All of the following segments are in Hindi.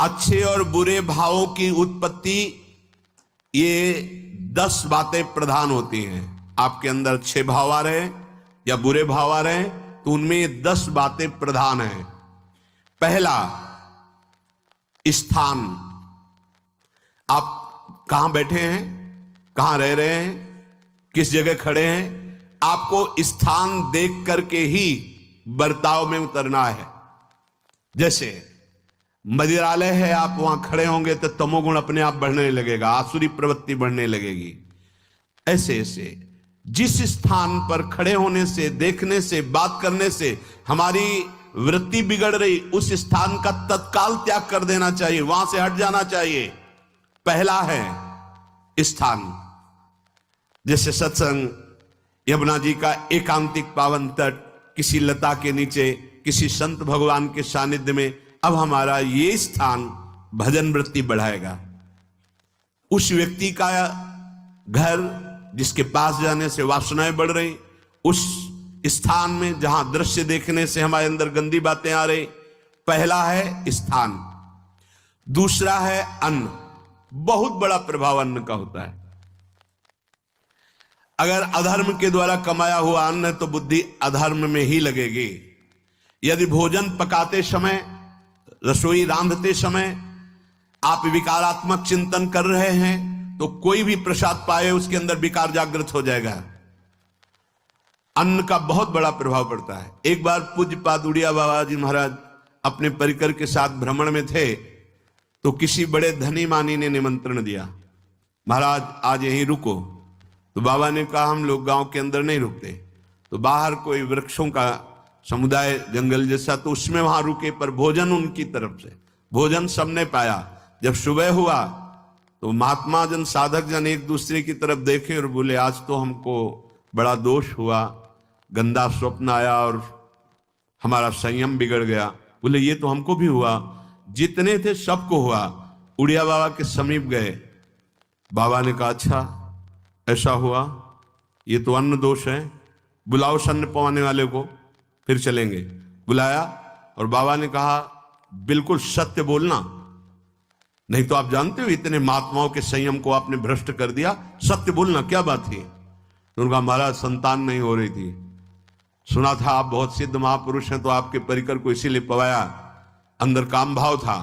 अच्छे और बुरे भावों की उत्पत्ति, ये 10 बातें प्रधान होती हैं। आपके अंदर अच्छे भाव आ रहे या बुरे भाव आ रहे तो उनमें ये 10 बातें प्रधान हैं। पहला, स्थान। आप कहां बैठे हैं, कहां रह रहे हैं, किस जगह खड़े हैं, आपको स्थान देख करके ही बर्ताव में उतरना है। जैसे मदिरालय है, आप वहां खड़े होंगे तो तमोगुण अपने आप बढ़ने लगेगा, आसुरी प्रवृत्ति बढ़ने लगेगी। ऐसे ऐसे जिस स्थान पर खड़े होने से, देखने से, बात करने से हमारी वृत्ति बिगड़ रही, उस स्थान का तत्काल त्याग कर देना चाहिए, वहां से हट जाना चाहिए। पहला है स्थान। जैसे सत्संग, यमुना जी का एकांतिक पावन तट, किसी लता के नीचे, किसी संत भगवान के सानिध्य में, अब हमारा ये स्थान भजन वृत्ति बढ़ाएगा। उस व्यक्ति का घर जिसके पास जाने से वासनाएं बढ़ रही, उस स्थान में जहां दृश्य देखने से हमारे अंदर गंदी बातें आ रही, पहला है स्थान। दूसरा है अन्न। बहुत बड़ा प्रभाव अन्न का होता है। अगर अधर्म के द्वारा कमाया हुआ अन्न है तो बुद्धि अधर्म में ही लगेगी। यदि भोजन पकाते समय, रसोई रांधते समय आप विकारात्मक चिंतन कर रहे हैं तो कोई भी प्रसाद पाए उसके अंदर विकार जागृत हो जाएगा। अन्न का बहुत बड़ा प्रभाव पड़ता है। एक बार पूज्य पाद उड़िया बाबा जी महाराज अपने परिकर के साथ भ्रमण में थे तो किसी बड़े धनी मानी ने निमंत्रण दिया, महाराज आज यहीं रुको। तो बाबा ने कहा हम लोग गांव के अंदर नहीं रुकते, तो बाहर कोई वृक्षों का समुदाय, जंगल जैसा, तो उसमें वहां रुके, पर भोजन उनकी तरफ से, भोजन सबने पाया। जब सुबह हुआ तो महात्मा जन, साधक जन एक दूसरे की तरफ देखे और बोले आज तो हमको बड़ा दोष हुआ, गंदा स्वप्न आया और हमारा संयम बिगड़ गया। बोले ये तो हमको भी हुआ, जितने थे सबको हुआ। उड़िया बाबा के समीप गए, बाबा ने कहा अच्छा ऐसा हुआ, ये तो अन्न दोष है, बुलाओ सन्न पवाने वाले को, फिर चलेंगे। बुलाया और बाबा ने कहा बिल्कुल सत्य बोलना, नहीं तो आप जानते हो इतने महात्माओं के संयम को आपने भ्रष्ट कर दिया, सत्य बोलना क्या बात थी। तो उनका महाराज संतान नहीं हो रही थी, सुना था आप बहुत सिद्ध महापुरुष हैं तो आपके परिकर को इसीलिए पवाया, अंदर काम भाव था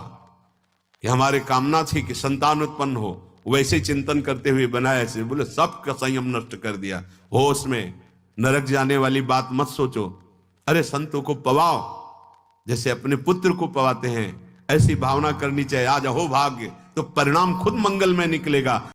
कि हमारे कामना थी कि संतान उत्पन्न हो, वैसे चिंतन करते हुए बनाया ऐसे। बोले सबका संयम नष्ट कर दिया, होश में, नरक जाने वाली बात मत सोचो। अरे संतों को पवाओ जैसे अपने पुत्र को पवाते हैं, ऐसी भावना करनी चाहिए। आज हो भाग्य तो परिणाम खुद मंगल में निकलेगा।